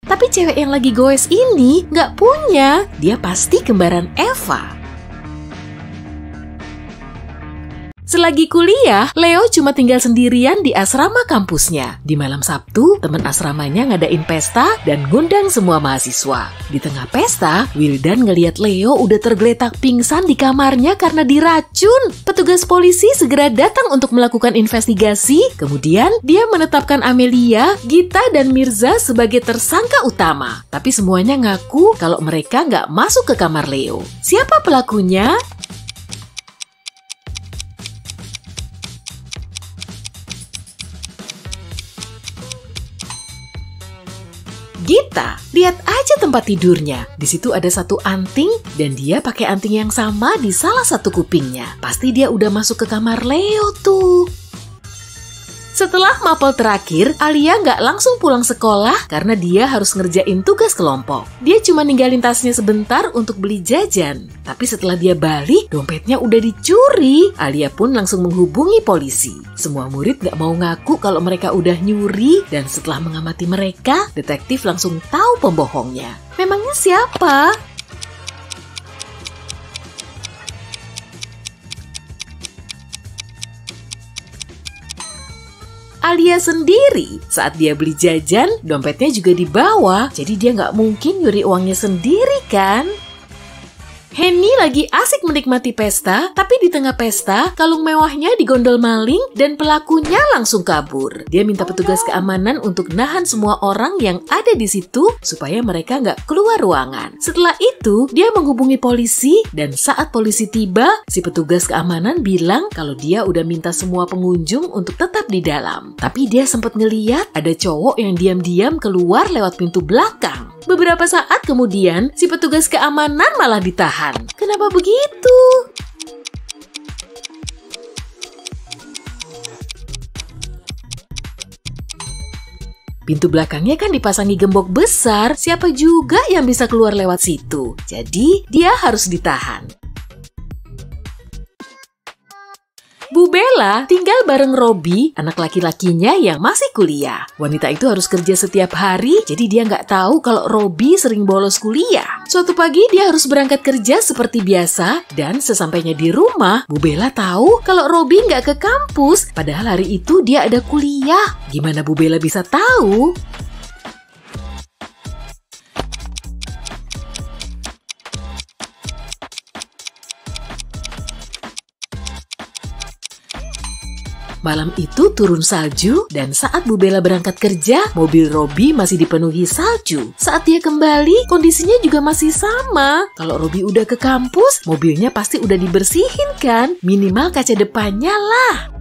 Tapi cewek yang lagi goes ini nggak punya. Dia pasti kembaran Eva. Selagi kuliah, Leo cuma tinggal sendirian di asrama kampusnya. Di malam Sabtu, teman asramanya ngadain pesta dan ngundang semua mahasiswa. Di tengah pesta, Wildan ngeliat Leo udah tergeletak pingsan di kamarnya karena diracun. Petugas polisi segera datang untuk melakukan investigasi. Kemudian, dia menetapkan Amelia, Gita, dan Mirza sebagai tersangka utama. Tapi semuanya ngaku kalau mereka nggak masuk ke kamar Leo. Siapa pelakunya? Gita, lihat aja tempat tidurnya. Di situ ada satu anting dan dia pakai anting yang sama di salah satu kupingnya. Pasti dia udah masuk ke kamar Leo tuh. Setelah mapel terakhir, Alia nggak langsung pulang sekolah karena dia harus ngerjain tugas kelompok. Dia cuma ninggalin tasnya sebentar untuk beli jajan. Tapi setelah dia balik, dompetnya udah dicuri. Alia pun langsung menghubungi polisi. Semua murid nggak mau ngaku kalau mereka udah nyuri. Dan setelah mengamati mereka, detektif langsung tahu pembohongnya. Memangnya siapa? Alia sendiri. Saat dia beli jajan, dompetnya juga dibawa. Jadi dia nggak mungkin nyuri uangnya sendiri kan? Henny lagi asik menikmati pesta, tapi di tengah pesta, kalung mewahnya digondol maling dan pelakunya langsung kabur. Dia minta petugas keamanan untuk nahan semua orang yang ada di situ supaya mereka nggak keluar ruangan. Setelah itu, dia menghubungi polisi dan saat polisi tiba, si petugas keamanan bilang kalau dia udah minta semua pengunjung untuk tetap di dalam. Tapi dia sempat ngeliat ada cowok yang diam-diam keluar lewat pintu belakang. Beberapa saat kemudian, si petugas keamanan malah ditahan. Kenapa begitu? Pintu belakangnya kan dipasangi gembok besar, siapa juga yang bisa keluar lewat situ? Jadi, dia harus ditahan. Bu Bella tinggal bareng Robi, anak laki-lakinya yang masih kuliah. Wanita itu harus kerja setiap hari, jadi dia nggak tahu kalau Robi sering bolos kuliah. Suatu pagi dia harus berangkat kerja seperti biasa, dan sesampainya di rumah, Bu Bella tahu kalau Robi nggak ke kampus, padahal hari itu dia ada kuliah. Gimana Bu Bella bisa tahu? Malam itu turun salju dan saat Bu Bella berangkat kerja, mobil Robi masih dipenuhi salju. Saat dia kembali, kondisinya juga masih sama. Kalau Robi udah ke kampus, mobilnya pasti udah dibersihin kan? Minimal kaca depannya lah.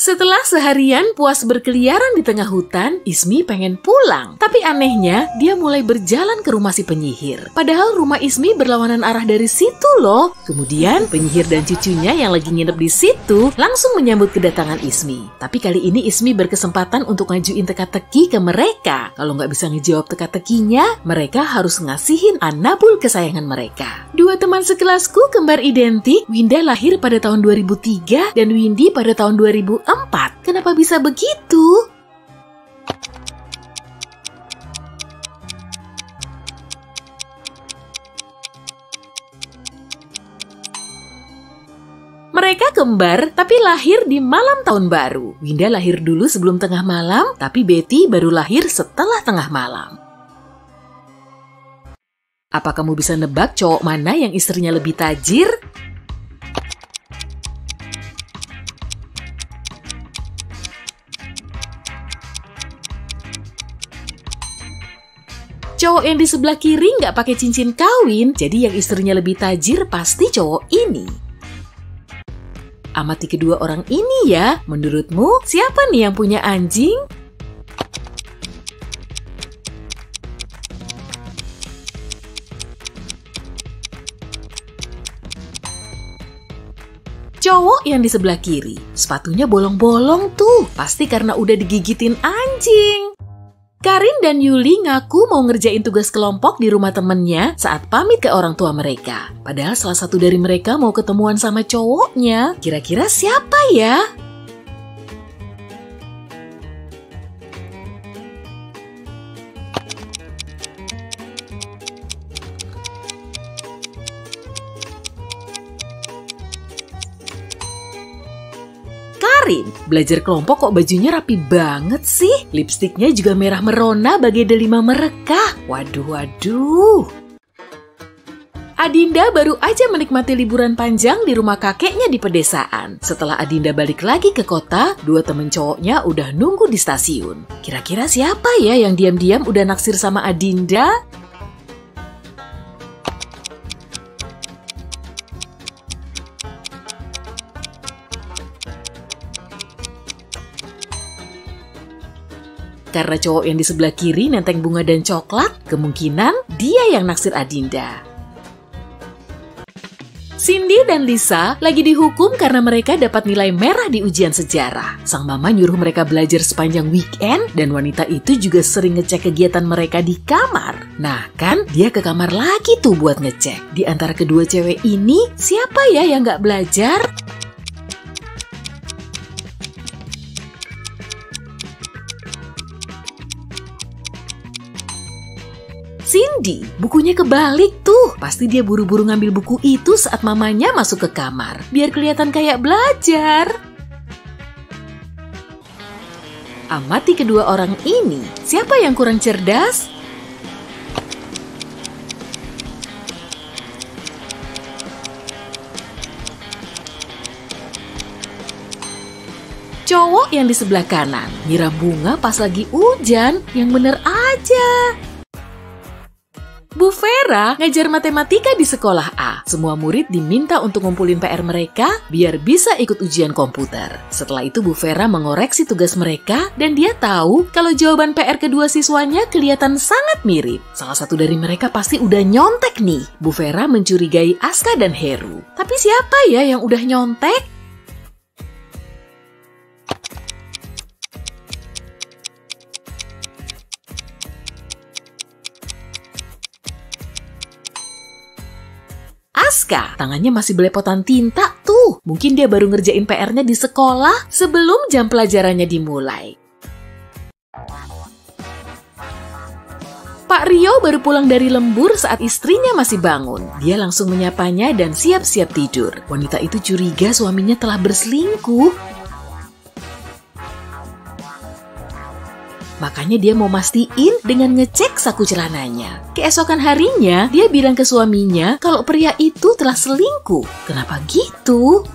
Setelah seharian puas berkeliaran di tengah hutan, Ismi pengen pulang. Tapi anehnya, dia mulai berjalan ke rumah si penyihir. Padahal rumah Ismi berlawanan arah dari situ loh. Kemudian, penyihir dan cucunya yang lagi nginep di situ langsung menyambut kedatangan Ismi. Tapi kali ini Ismi berkesempatan untuk ngajuin teka-teki ke mereka. Kalau nggak bisa ngejawab teka-tekinya, mereka harus ngasihin anabul kesayangan mereka. Dua teman sekelasku kembar identik, Winda lahir pada tahun 2003 dan Windy pada tahun 2004. Kenapa bisa begitu? Mereka kembar, tapi lahir di malam tahun baru. Winda lahir dulu sebelum tengah malam, tapi Betty baru lahir setelah tengah malam. Apa kamu bisa nebak cowok mana yang istrinya lebih tajir? Cowok yang di sebelah kiri nggak pakai cincin kawin, jadi yang istrinya lebih tajir pasti cowok ini. Amati kedua orang ini ya, menurutmu siapa nih yang punya anjing? Cowok yang di sebelah kiri, sepatunya bolong-bolong tuh, pasti karena udah digigitin anjing. Karin dan Yuli ngaku mau ngerjain tugas kelompok di rumah temennya saat pamit ke orang tua mereka. Padahal salah satu dari mereka mau ketemuan sama cowoknya. Kira-kira siapa ya? kemarin. Belajar kelompok kok bajunya rapi banget sih. Lipstiknya juga merah merona bagai delima mereka. Waduh. Adinda baru aja menikmati liburan panjang di rumah kakeknya di pedesaan. Setelah Adinda balik lagi ke kota, dua temen cowoknya udah nunggu di stasiun. Kira-kira siapa ya yang diam-diam udah naksir sama Adinda? Karena cowok yang di sebelah kiri nenteng bunga dan coklat, kemungkinan dia yang naksir Adinda. Cindy dan Lisa lagi dihukum karena mereka dapat nilai merah di ujian sejarah. Sang mama nyuruh mereka belajar sepanjang weekend dan wanita itu juga sering ngecek kegiatan mereka di kamar. Nah kan, dia ke kamar lagi tuh buat ngecek. Di antara kedua cewek ini, siapa ya yang nggak belajar? Cindy, bukunya kebalik tuh. Pasti dia buru-buru ngambil buku itu saat mamanya masuk ke kamar, biar kelihatan kayak belajar. Amati kedua orang ini, siapa yang kurang cerdas? Cowok yang di sebelah kanan, nyiram bunga pas lagi hujan, yang bener aja. Bu Vera ngajar matematika di sekolah A. Semua murid diminta untuk ngumpulin PR mereka biar bisa ikut ujian komputer. Setelah itu Bu Vera mengoreksi tugas mereka dan dia tahu kalau jawaban PR kedua siswanya kelihatan sangat mirip. Salah satu dari mereka pasti udah nyontek nih. Bu Vera mencurigai Aska dan Heru. Tapi siapa ya yang udah nyontek? Aska, tangannya masih belepotan tinta tuh. Mungkin dia baru ngerjain PR-nya di sekolah sebelum jam pelajarannya dimulai. Pak Rio baru pulang dari lembur saat istrinya masih bangun. Dia langsung menyapanya dan siap-siap tidur. Wanita itu curiga suaminya telah berselingkuh. Makanya dia mau mastiin dengan ngecek saku celananya. Keesokan harinya, dia bilang ke suaminya kalau pria itu telah selingkuh. Kenapa gitu?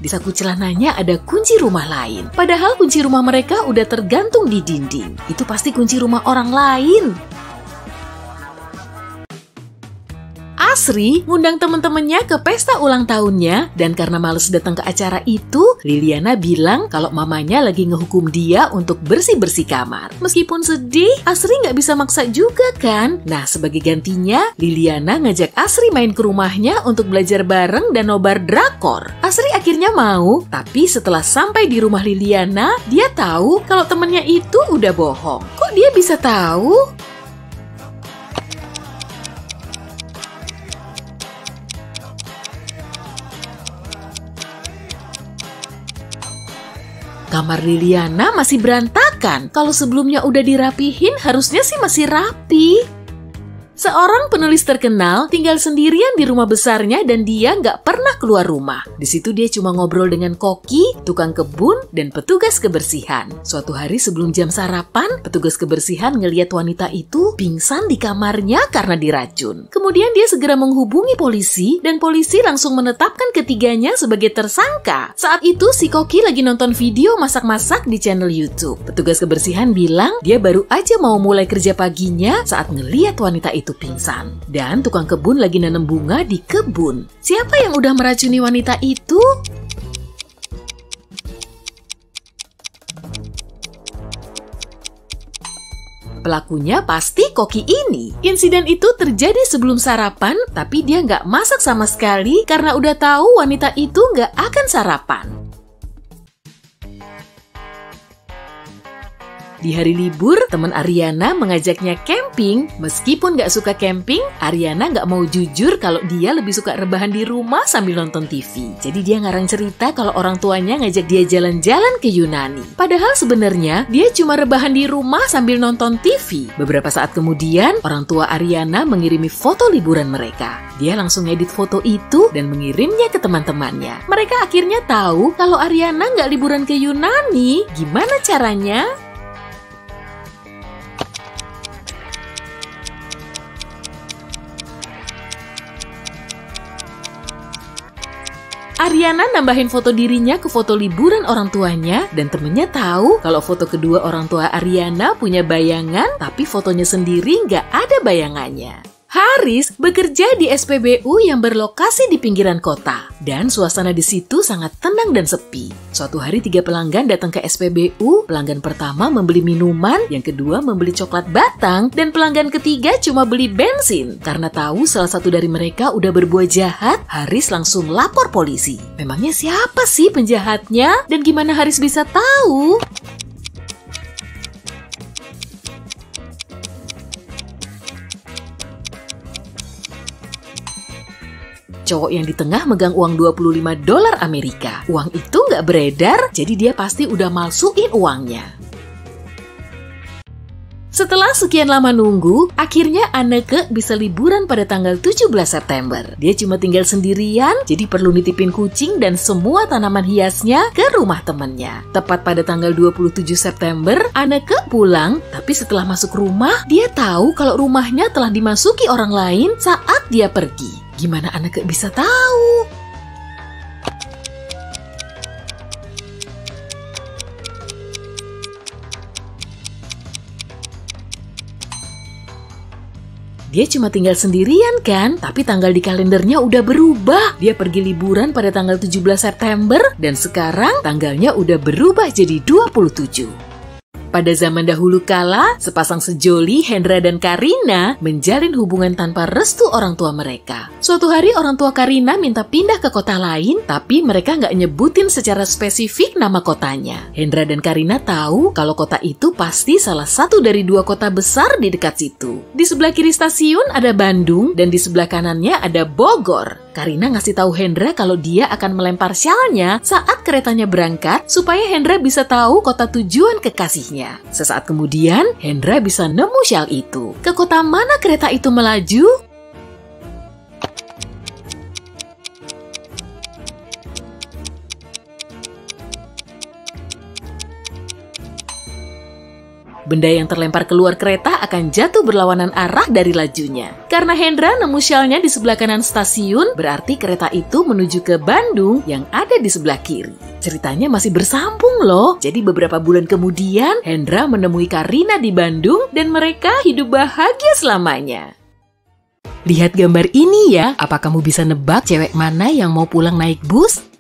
Di saku celananya ada kunci rumah lain. Padahal kunci rumah mereka udah tergantung di dinding. Itu pasti kunci rumah orang lain. Asri ngundang temen-temennya ke pesta ulang tahunnya dan karena males datang ke acara itu, Liliana bilang kalau mamanya lagi ngehukum dia untuk bersih-bersih kamar. Meskipun sedih, Asri nggak bisa maksa juga kan? Nah, sebagai gantinya, Liliana ngajak Asri main ke rumahnya untuk belajar bareng dan nobar drakor. Asri akhirnya mau, tapi setelah sampai di rumah Liliana, dia tahu kalau temennya itu udah bohong. Kok dia bisa tahu? Kamar Liliana masih berantakan. Kalau sebelumnya udah dirapihin, harusnya sih masih rapi. Seorang penulis terkenal tinggal sendirian di rumah besarnya dan dia nggak pernah keluar rumah. Di situ dia cuma ngobrol dengan koki, tukang kebun, dan petugas kebersihan. Suatu hari sebelum jam sarapan, petugas kebersihan ngelihat wanita itu pingsan di kamarnya karena diracun. Kemudian dia segera menghubungi polisi dan polisi langsung menetapkan ketiganya sebagai tersangka. Saat itu si koki lagi nonton video masak-masak di channel YouTube. Petugas kebersihan bilang dia baru aja mau mulai kerja paginya saat ngelihat wanita itu pingsan. Dan tukang kebun lagi nanam bunga di kebun. Siapa yang udah meracuni wanita itu? Pelakunya pasti koki ini. Insiden itu terjadi sebelum sarapan, tapi dia nggak masak sama sekali karena udah tahu wanita itu nggak akan sarapan. Di hari libur, teman Ariana mengajaknya camping. Meskipun gak suka camping, Ariana gak mau jujur kalau dia lebih suka rebahan di rumah sambil nonton TV. Jadi dia ngarang cerita kalau orang tuanya ngajak dia jalan-jalan ke Yunani. Padahal sebenarnya dia cuma rebahan di rumah sambil nonton TV. Beberapa saat kemudian, orang tua Ariana mengirimi foto liburan mereka. Dia langsung edit foto itu dan mengirimnya ke teman-temannya. Mereka akhirnya tahu kalau Ariana nggak liburan ke Yunani. Gimana caranya? Ariana nambahin foto dirinya ke foto liburan orang tuanya dan temennya tahu kalau foto kedua orang tua Ariana punya bayangan tapi fotonya sendiri nggak ada bayangannya. Haris bekerja di SPBU yang berlokasi di pinggiran kota dan suasana di situ sangat tenang dan sepi. Suatu hari 3 pelanggan datang ke SPBU. Pelanggan pertama membeli minuman, yang kedua membeli coklat batang, dan pelanggan ketiga cuma beli bensin. Karena tahu salah satu dari mereka udah berbuat jahat, Haris langsung lapor polisi. Memangnya siapa sih penjahatnya dan gimana Haris bisa tahu? Cowok yang di tengah megang uang $25 Amerika. Uang itu nggak beredar, jadi dia pasti udah malsuin uangnya. Setelah sekian lama nunggu, akhirnya Anneke bisa liburan pada tanggal 17 September. Dia cuma tinggal sendirian, jadi perlu nitipin kucing dan semua tanaman hiasnya ke rumah temannya. Tepat pada tanggal 27 September, Anneke pulang, tapi setelah masuk rumah, dia tahu kalau rumahnya telah dimasuki orang lain saat dia pergi. Gimana Anneke bisa tahu? Dia cuma tinggal sendirian kan? Tapi tanggal di kalendernya udah berubah. Dia pergi liburan pada tanggal 17 September dan sekarang tanggalnya udah berubah jadi 27. Pada zaman dahulu kala, sepasang sejoli Hendra dan Karina menjalin hubungan tanpa restu orang tua mereka. Suatu hari orang tua Karina minta pindah ke kota lain, tapi mereka nggak nyebutin secara spesifik nama kotanya. Hendra dan Karina tahu kalau kota itu pasti salah satu dari 2 kota besar di dekat situ. Di sebelah kiri stasiun ada Bandung dan di sebelah kanannya ada Bogor. Karina ngasih tahu Hendra kalau dia akan melempar syalnya saat keretanya berangkat supaya Hendra bisa tahu kota tujuan kekasihnya. Sesaat kemudian, Hendra bisa nemu syal itu. Ke kota mana kereta itu melaju? Benda yang terlempar keluar kereta akan jatuh berlawanan arah dari lajunya. Karena Hendra nemu syalnya di sebelah kanan stasiun, berarti kereta itu menuju ke Bandung yang ada di sebelah kiri. Ceritanya masih bersambung loh. Jadi beberapa bulan kemudian, Hendra menemui Karina di Bandung dan mereka hidup bahagia selamanya. Lihat gambar ini ya, apa kamu bisa nebak cewek mana yang mau pulang naik bus?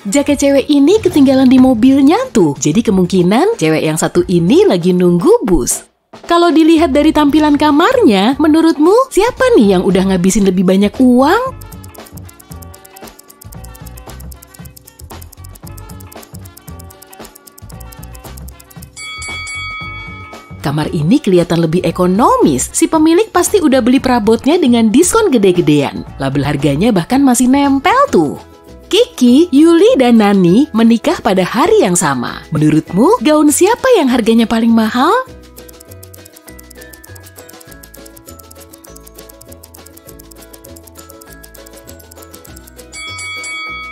Jaket cewek ini ketinggalan di mobilnya tuh. Jadi kemungkinan cewek yang satu ini lagi nunggu bus. Kalau dilihat dari tampilan kamarnya, menurutmu siapa nih yang udah ngabisin lebih banyak uang? Kamar ini kelihatan lebih ekonomis. Si pemilik pasti udah beli perabotnya dengan diskon gede-gedean. Label harganya bahkan masih nempel tuh. Kiki, Yuli, dan Nani menikah pada hari yang sama. Menurutmu, gaun siapa yang harganya paling mahal?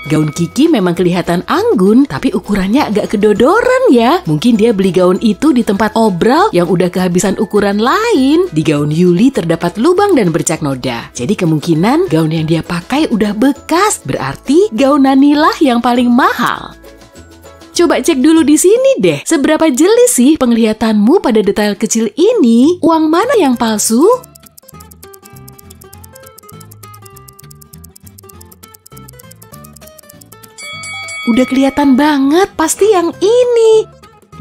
Gaun Kiki memang kelihatan anggun, tapi ukurannya agak kedodoran ya. Mungkin dia beli gaun itu di tempat obral yang udah kehabisan ukuran lain. Di gaun Yuli terdapat lubang dan bercak noda. Jadi kemungkinan gaun yang dia pakai udah bekas. Berarti gaun Nanilah yang paling mahal. Coba cek dulu di sini deh. Seberapa jeli sih penglihatanmu pada detail kecil ini? Uang mana yang palsu? Udah kelihatan banget, pasti yang ini.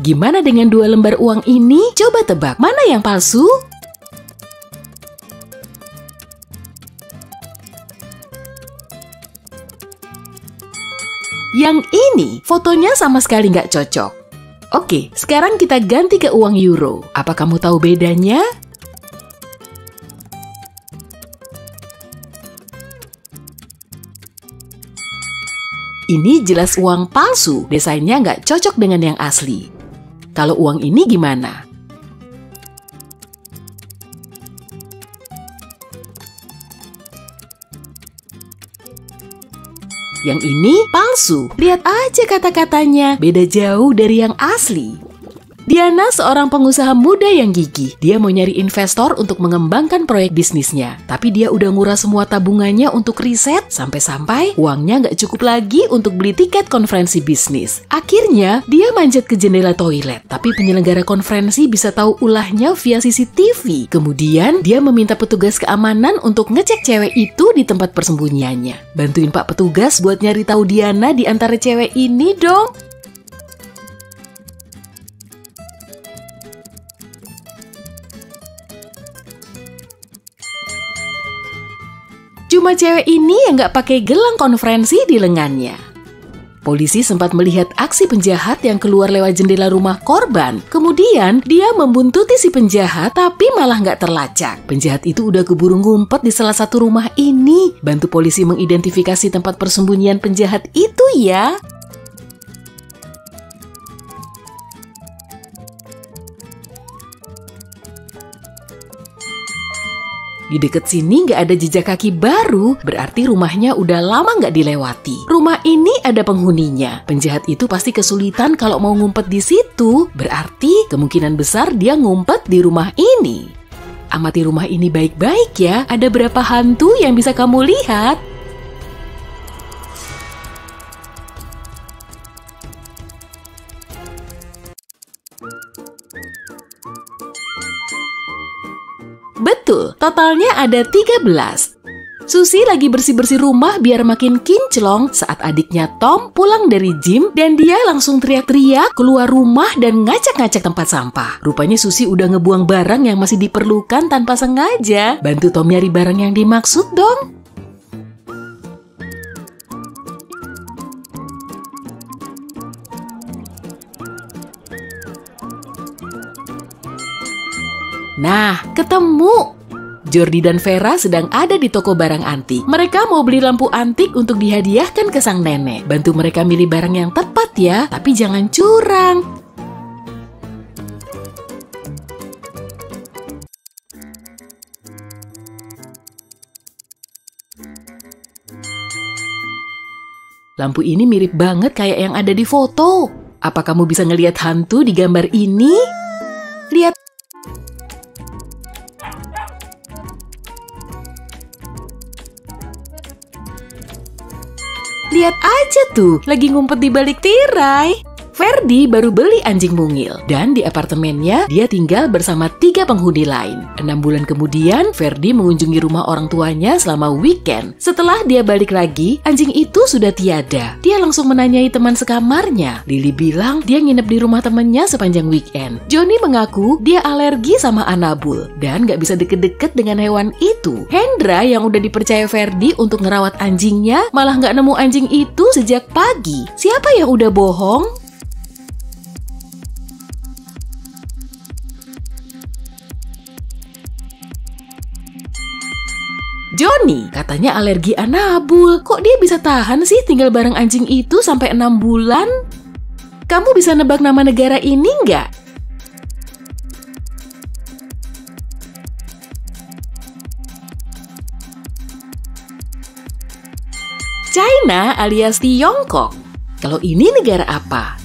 Gimana dengan 2 lembar uang ini? Coba tebak, mana yang palsu? Yang ini fotonya sama sekali nggak cocok. Oke, sekarang kita ganti ke uang euro. Apa kamu tahu bedanya? Ini jelas uang palsu, desainnya nggak cocok dengan yang asli. Kalau uang ini gimana? Yang ini palsu. Lihat aja kata-katanya, beda jauh dari yang asli. Diana seorang pengusaha muda yang gigih. Dia mau nyari investor untuk mengembangkan proyek bisnisnya. Tapi dia udah nguras semua tabungannya untuk riset, sampai-sampai uangnya nggak cukup lagi untuk beli tiket konferensi bisnis. Akhirnya, dia manjat ke jendela toilet. Tapi penyelenggara konferensi bisa tahu ulahnya via CCTV. Kemudian, dia meminta petugas keamanan untuk ngecek cewek itu di tempat persembunyiannya. Bantuin Pak petugas buat nyari tahu Diana di antara cewek ini dong. Cuma cewek ini yang nggak pakai gelang konferensi di lengannya. Polisi sempat melihat aksi penjahat yang keluar lewat jendela rumah korban. Kemudian dia membuntuti si penjahat tapi malah nggak terlacak. Penjahat itu udah keburu ngumpet di salah satu rumah ini. Bantu polisi mengidentifikasi tempat persembunyian penjahat itu ya. Di deket sini nggak ada jejak kaki baru, berarti rumahnya udah lama nggak dilewati. Rumah ini ada penghuninya. Penjahat itu pasti kesulitan kalau mau ngumpet di situ. Berarti kemungkinan besar dia ngumpet di rumah ini. Amati rumah ini baik-baik ya. Ada berapa hantu yang bisa kamu lihat? Betul, totalnya ada 13. Susi lagi bersih-bersih rumah biar makin kinclong saat adiknya Tom pulang dari gym dan dia langsung teriak-teriak keluar rumah dan ngacak-ngacak tempat sampah. Rupanya Susi udah ngebuang barang yang masih diperlukan tanpa sengaja. Bantu Tom nyari barang yang dimaksud dong. Nah, ketemu! Jordi dan Vera sedang ada di toko barang antik. Mereka mau beli lampu antik untuk dihadiahkan ke sang nenek. Bantu mereka milih barang yang tepat ya, tapi jangan curang. Lampu ini mirip banget kayak yang ada di foto. Apa kamu bisa ngelihat hantu di gambar ini? Lihat. Lihat aja tuh, lagi ngumpet di balik tirai. Ferdi baru beli anjing mungil dan di apartemennya dia tinggal bersama 3 penghuni lain. 6 bulan kemudian, Ferdi mengunjungi rumah orang tuanya selama weekend. Setelah dia balik lagi, anjing itu sudah tiada. Dia langsung menanyai teman sekamarnya. Lily bilang dia nginep di rumah temannya sepanjang weekend. Johnny mengaku dia alergi sama Anabul dan gak bisa deket-deket dengan hewan itu. Hendra yang udah dipercaya Ferdi untuk ngerawat anjingnya malah gak nemu anjing itu sejak pagi. Siapa yang udah bohong? Johnny katanya alergi Anabul. Kok dia bisa tahan sih tinggal bareng anjing itu sampai 6 bulan? Kamu bisa nebak nama negara ini nggak? China alias Tiongkok. Kalau ini negara apa?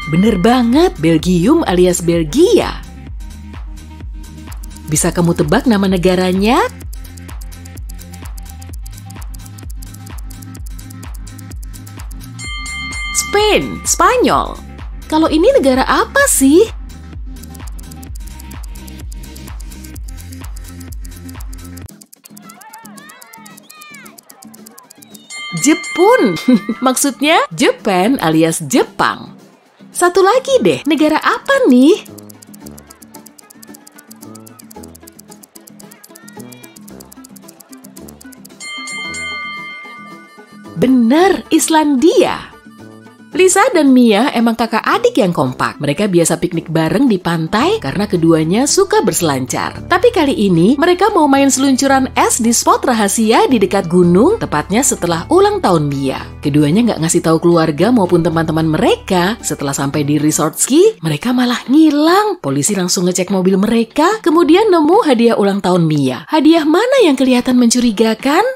Bener banget, Belgium alias Belgia. Bisa kamu tebak nama negaranya? Spain, Spanyol. Kalau ini negara apa sih? Jepun. Maksudnya Japan alias Jepang. Satu lagi deh, negara apa nih? Bener, Islandia. Lisa dan Mia emang kakak adik yang kompak. Mereka biasa piknik bareng di pantai karena keduanya suka berselancar. Tapi kali ini mereka mau main seluncuran es di spot rahasia di dekat gunung, tepatnya setelah ulang tahun Mia. Keduanya nggak ngasih tahu keluarga maupun teman-teman mereka. Setelah sampai di resort ski, mereka malah ngilang. Polisi langsung ngecek mobil mereka, kemudian nemu hadiah ulang tahun Mia. Hadiah mana yang kelihatan mencurigakan?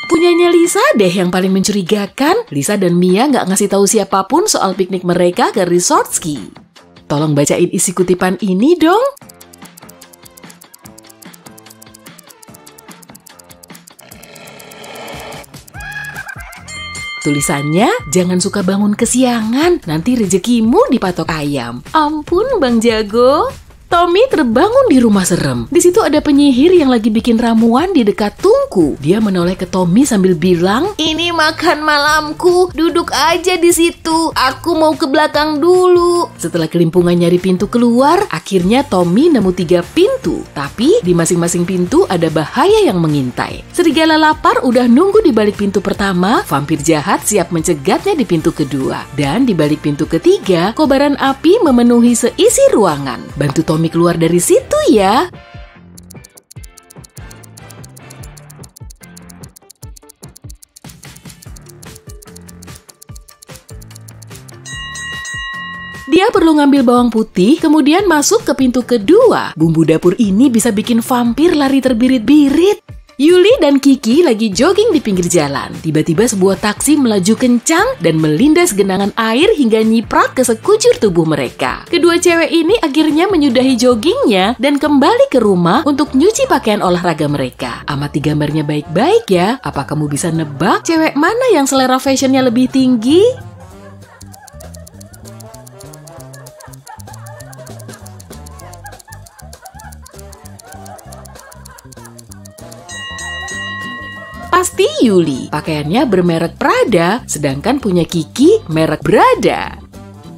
Punyanya Lisa deh yang paling mencurigakan. Lisa dan Mia nggak ngasih tahu siapapun soal piknik mereka ke resort ski. Tolong bacain isi kutipan ini dong. Tulisannya, jangan suka bangun kesiangan, nanti rezekimu dipatok ayam. Ampun Bang Jago. Tommy terbangun di rumah serem. Di situ ada penyihir yang lagi bikin ramuan di dekat tungku. Dia menoleh ke Tommy sambil bilang, "Ini makan malamku, duduk aja di situ. Aku mau ke belakang dulu." Setelah kelimpungan nyari pintu keluar, akhirnya Tommy nemu 3 pintu. Tapi di masing-masing pintu ada bahaya yang mengintai. Serigala lapar udah nunggu di balik pintu pertama, vampir jahat siap mencegatnya di pintu kedua. Dan di balik pintu ketiga, kobaran api memenuhi seisi ruangan. Bantu Tommy keluar dari situ ya. Dia perlu ngambil bawang putih, kemudian masuk ke pintu kedua. Bumbu dapur ini bisa bikin vampir lari terbirit-birit. Yuli dan Kiki lagi jogging di pinggir jalan. Tiba-tiba sebuah taksi melaju kencang dan melindas genangan air hingga nyiprat ke sekujur tubuh mereka. Kedua cewek ini akhirnya menyudahi joggingnya dan kembali ke rumah untuk nyuci pakaian olahraga mereka. Amati gambarnya baik-baik ya. Apa kamu bisa nebak cewek mana yang selera fashionnya lebih tinggi? Pasti Yuli, pakaiannya bermerek Prada, sedangkan punya Kiki merek Brada.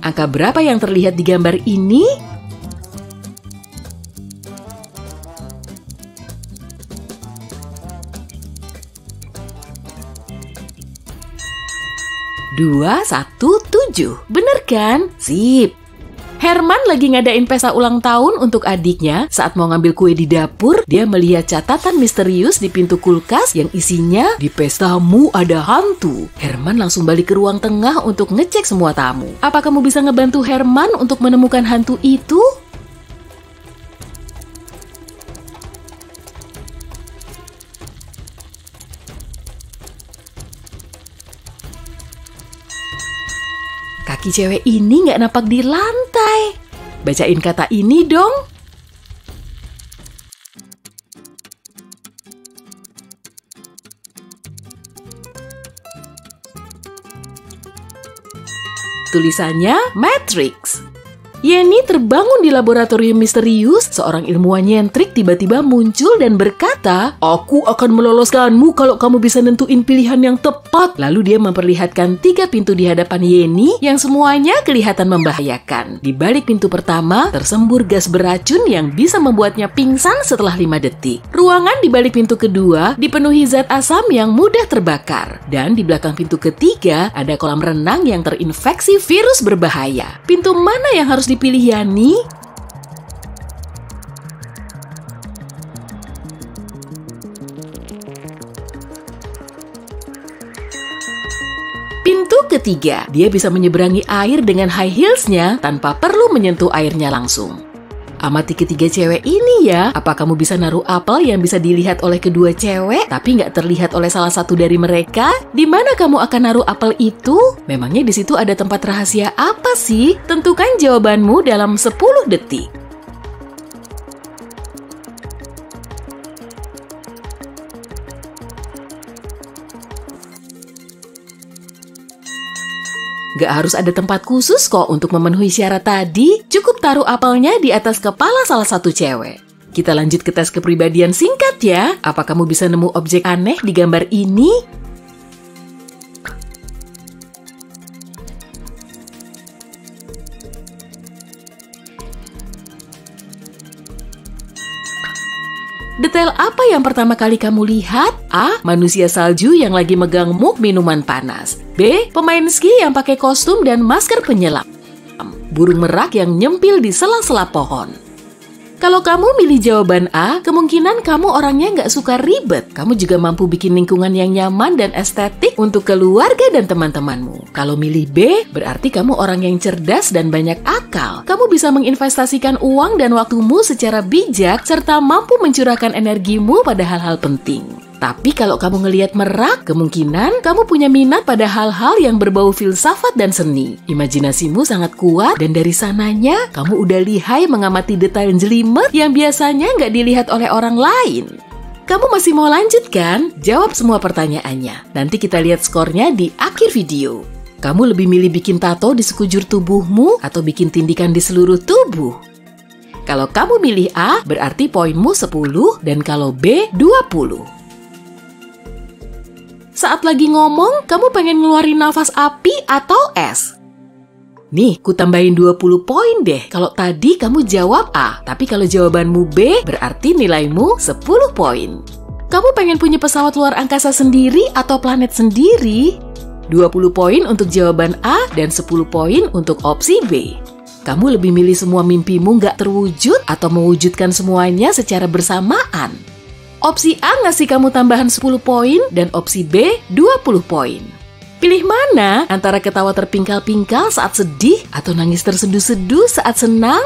Angka berapa yang terlihat di gambar ini? Dua, 1, 7. Bener kan? Sip. Herman lagi ngadain pesta ulang tahun untuk adiknya. Saat mau ngambil kue di dapur, dia melihat catatan misterius di pintu kulkas yang isinya, "Di pestamu ada hantu." Herman langsung balik ke ruang tengah untuk ngecek semua tamu. Apa kamu bisa ngebantu Herman untuk menemukan hantu itu? Kaki cewek ini nggak napak di lantai. Bacain kata ini dong. Tulisannya Matrix. Yenny terbangun di laboratorium misterius. Seorang ilmuwan nyentrik tiba-tiba muncul dan berkata, "Aku akan meloloskanmu kalau kamu bisa nentuin pilihan yang tepat." Lalu dia memperlihatkan 3 pintu di hadapan Yenny yang semuanya kelihatan membahayakan. Di balik pintu pertama, tersembur gas beracun yang bisa membuatnya pingsan setelah 5 detik. Ruangan di balik pintu kedua dipenuhi zat asam yang mudah terbakar. Dan di belakang pintu ketiga, ada kolam renang yang terinfeksi virus berbahaya. Pintu mana yang harus dipilih Yani? Pintu ketiga, dia bisa menyeberangi air dengan high heels-nya tanpa perlu menyentuh airnya langsung. Amati ketiga cewek ini ya. Apa kamu bisa naruh apel yang bisa dilihat oleh kedua cewek tapi nggak terlihat oleh salah satu dari mereka? Di mana kamu akan naruh apel itu? Memangnya di situ ada tempat rahasia apa sih? Tentukan jawabanmu dalam 10 detik. Gak harus ada tempat khusus kok untuk memenuhi syarat tadi. Cukup taruh apelnya di atas kepala salah satu cewek. Kita lanjut ke tes kepribadian singkat ya. Apa kamu bisa nemu objek aneh di gambar ini? Detail apa yang pertama kali kamu lihat? A. Manusia salju yang lagi megang mug minuman panas. B. Pemain ski yang pakai kostum dan masker penyelam. Burung merak yang nyempil di sela-sela pohon. Kalau kamu milih jawaban A, kemungkinan kamu orangnya nggak suka ribet. Kamu juga mampu bikin lingkungan yang nyaman dan estetik untuk keluarga dan teman-temanmu. Kalau milih B, berarti kamu orang yang cerdas dan banyak akal. Kamu bisa menginvestasikan uang dan waktumu secara bijak, serta mampu mencurahkan energimu pada hal-hal penting. Tapi kalau kamu ngelihat merak, kemungkinan kamu punya minat pada hal-hal yang berbau filsafat dan seni. Imajinasimu sangat kuat dan dari sananya kamu udah lihai mengamati detail jelimet yang biasanya nggak dilihat oleh orang lain. Kamu masih mau lanjut kan? Jawab semua pertanyaannya. Nanti kita lihat skornya di akhir video. Kamu lebih milih bikin tato di sekujur tubuhmu atau bikin tindikan di seluruh tubuh? Kalau kamu milih A, berarti poinmu 10 dan kalau B, 20. Saat lagi ngomong, kamu pengen ngeluarin nafas api atau es? Nih, ku tambahin 20 poin deh. Kalau tadi kamu jawab A, tapi kalau jawabanmu B, berarti nilaimu 10 poin. Kamu pengen punya pesawat luar angkasa sendiri atau planet sendiri? 20 poin untuk jawaban A dan 10 poin untuk opsi B. Kamu lebih milih semua mimpimu nggak terwujud atau mewujudkan semuanya secara bersamaan? Opsi A ngasih kamu tambahan 10 poin dan opsi B 20 poin. Pilih mana antara ketawa terpingkal-pingkal saat sedih atau nangis terseduh-seduh saat senang?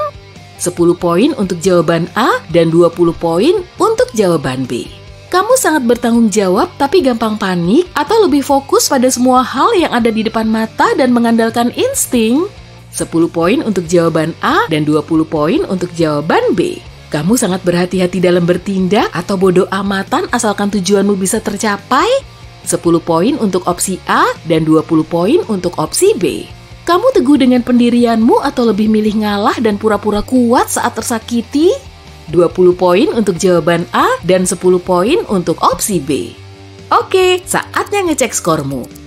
10 poin untuk jawaban A dan 20 poin untuk jawaban B. Kamu sangat bertanggung jawab tapi gampang panik atau lebih fokus pada semua hal yang ada di depan mata dan mengandalkan insting? 10 poin untuk jawaban A dan 20 poin untuk jawaban B. Kamu sangat berhati-hati dalam bertindak atau bodoh amatan asalkan tujuanmu bisa tercapai? 10 poin untuk opsi A dan 20 poin untuk opsi B. Kamu teguh dengan pendirianmu atau lebih milih ngalah dan pura-pura kuat saat tersakiti? 20 poin untuk jawaban A dan 10 poin untuk opsi B. Oke, saatnya ngecek skormu.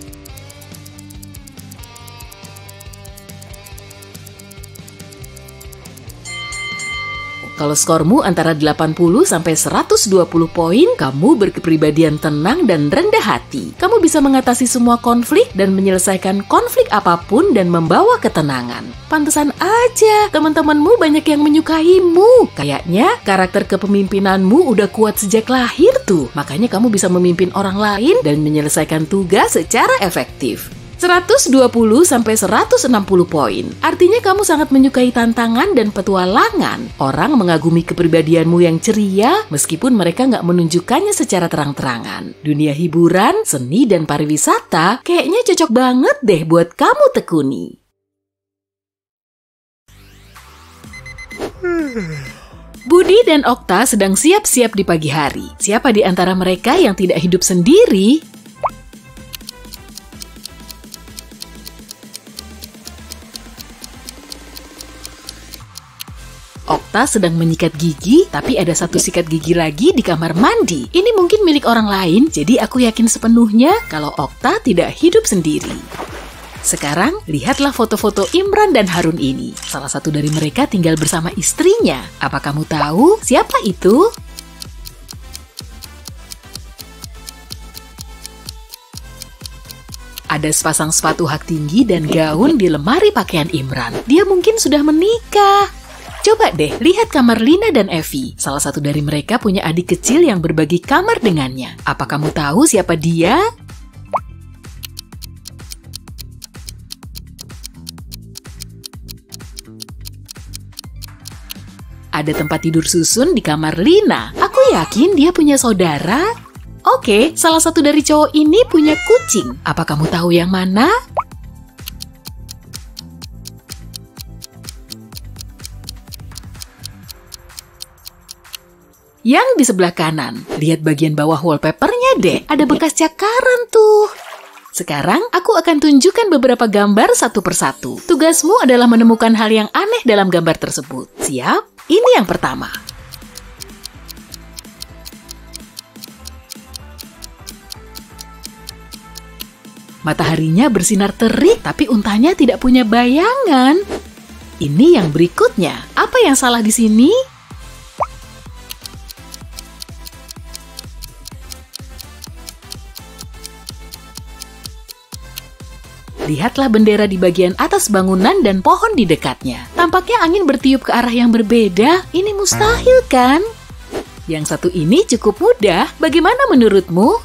Kalau skormu antara 80 sampai 120 poin, kamu berkepribadian tenang dan rendah hati. Kamu bisa mengatasi semua konflik dan menyelesaikan konflik apapun dan membawa ketenangan. Pantesan aja teman-temanmu banyak yang menyukaimu. Kayaknya karakter kepemimpinanmu udah kuat sejak lahir tuh. Makanya kamu bisa memimpin orang lain dan menyelesaikan tugas secara efektif. 120 sampai 160 poin. Artinya kamu sangat menyukai tantangan dan petualangan. Orang mengagumi kepribadianmu yang ceria meskipun mereka nggak menunjukkannya secara terang-terangan. Dunia hiburan, seni, dan pariwisata kayaknya cocok banget deh buat kamu tekuni. Budi dan Okta sedang siap-siap di pagi hari. Siapa di antara mereka yang tidak hidup sendiri? Okta sedang menyikat gigi, tapi ada satu sikat gigi lagi di kamar mandi. Ini mungkin milik orang lain, jadi aku yakin sepenuhnya kalau Okta tidak hidup sendiri. Sekarang, lihatlah foto-foto Imran dan Harun ini. Salah satu dari mereka tinggal bersama istrinya. Apa kamu tahu siapa itu? Ada sepasang sepatu hak tinggi dan gaun di lemari pakaian Imran. Dia mungkin sudah menikah. Coba deh, lihat kamar Lina dan Evi. Salah satu dari mereka punya adik kecil yang berbagi kamar dengannya. Apa kamu tahu siapa dia? Ada tempat tidur susun di kamar Lina. Aku yakin dia punya saudara. Oke, salah satu dari cowok ini punya kucing. Apa kamu tahu yang mana? Yang di sebelah kanan. Lihat bagian bawah wallpapernya deh. Ada bekas cakaran tuh. Sekarang, aku akan tunjukkan beberapa gambar satu persatu. Tugasmu adalah menemukan hal yang aneh dalam gambar tersebut. Siap? Ini yang pertama. Mataharinya bersinar terik, tapi untanya tidak punya bayangan. Ini yang berikutnya. Apa yang salah di sini? Lihatlah bendera di bagian atas bangunan dan pohon di dekatnya. Tampaknya angin bertiup ke arah yang berbeda. Ini mustahil kan? Yang satu ini cukup mudah. Bagaimana menurutmu?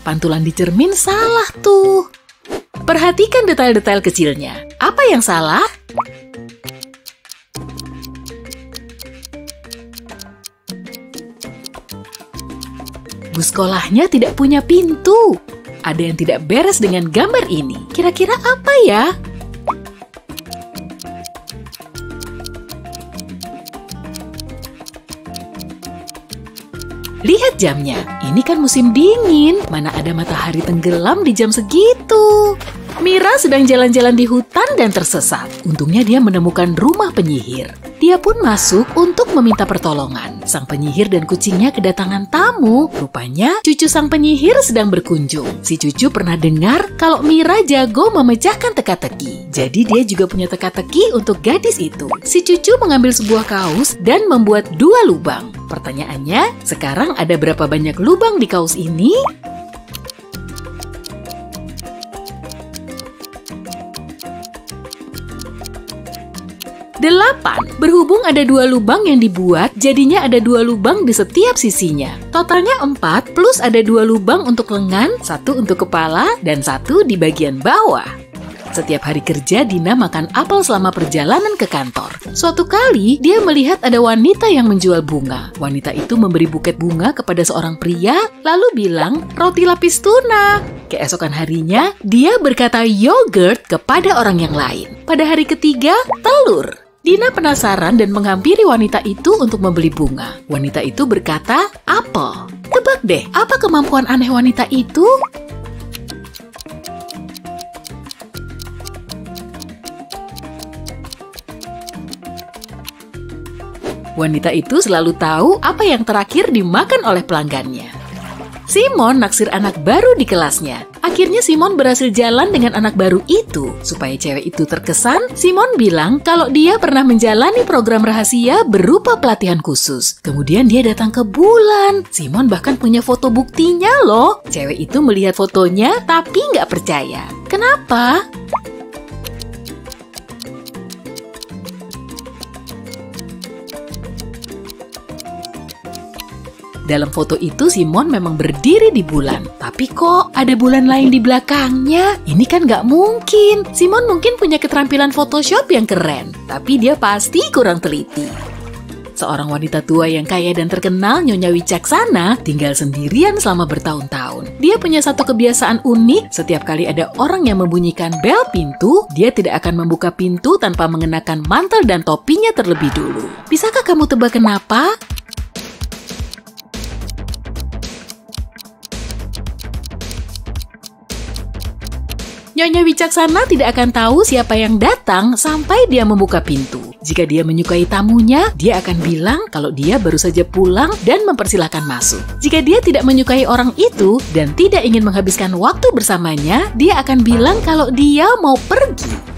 Pantulan di cermin salah tuh. Perhatikan detail-detail kecilnya. Apa yang salah? Bus sekolahnya tidak punya pintu. Ada yang tidak beres dengan gambar ini. Kira-kira apa ya? Lihat jamnya, ini kan musim dingin. Mana ada matahari tenggelam di jam segitu. Mira sedang jalan-jalan di hutan dan tersesat. Untungnya dia menemukan rumah penyihir. Dia pun masuk untuk meminta pertolongan. Sang penyihir dan kucingnya kedatangan tamu. Rupanya cucu sang penyihir sedang berkunjung. Si cucu pernah dengar kalau Mira jago memecahkan teka-teki. Jadi dia juga punya teka-teki untuk gadis itu. Si cucu mengambil sebuah kaos dan membuat 2 lubang. Pertanyaannya, sekarang ada berapa banyak lubang di kaos ini? 8. Berhubung ada 2 lubang yang dibuat, jadinya ada 2 lubang di setiap sisinya. Totalnya 4 plus ada 2 lubang untuk lengan, 1 untuk kepala, dan 1 di bagian bawah. Setiap hari kerja, Dina makan apel selama perjalanan ke kantor. Suatu kali, dia melihat ada wanita yang menjual bunga. Wanita itu memberi buket bunga kepada seorang pria, lalu bilang, roti lapis tuna. Keesokan harinya, dia berkata yogurt kepada orang yang lain. Pada hari ketiga, telur. Dina penasaran dan menghampiri wanita itu untuk membeli bunga. Wanita itu berkata, apel. Tebak deh, apa kemampuan aneh wanita itu? Wanita itu selalu tahu apa yang terakhir dimakan oleh pelanggannya. Simon naksir anak baru di kelasnya. Akhirnya Simon berhasil jalan dengan anak baru itu. Supaya cewek itu terkesan, Simon bilang kalau dia pernah menjalani program rahasia berupa pelatihan khusus. Kemudian dia datang ke bulan. Simon bahkan punya foto buktinya loh. Cewek itu melihat fotonya tapi nggak percaya. Kenapa? Dalam foto itu Simon memang berdiri di bulan. Tapi kok ada bulan lain di belakangnya? Ini kan nggak mungkin. Simon mungkin punya keterampilan Photoshop yang keren. Tapi dia pasti kurang teliti. Seorang wanita tua yang kaya dan terkenal, Nyonya Wicaksana, tinggal sendirian selama bertahun-tahun. Dia punya satu kebiasaan unik. Setiap kali ada orang yang membunyikan bel pintu, dia tidak akan membuka pintu tanpa mengenakan mantel dan topinya terlebih dulu. Bisakah kamu tebak kenapa? Nyonya Wicaksana tidak akan tahu siapa yang datang sampai dia membuka pintu. Jika dia menyukai tamunya, dia akan bilang kalau dia baru saja pulang dan mempersilahkan masuk. Jika dia tidak menyukai orang itu dan tidak ingin menghabiskan waktu bersamanya, dia akan bilang kalau dia mau pergi.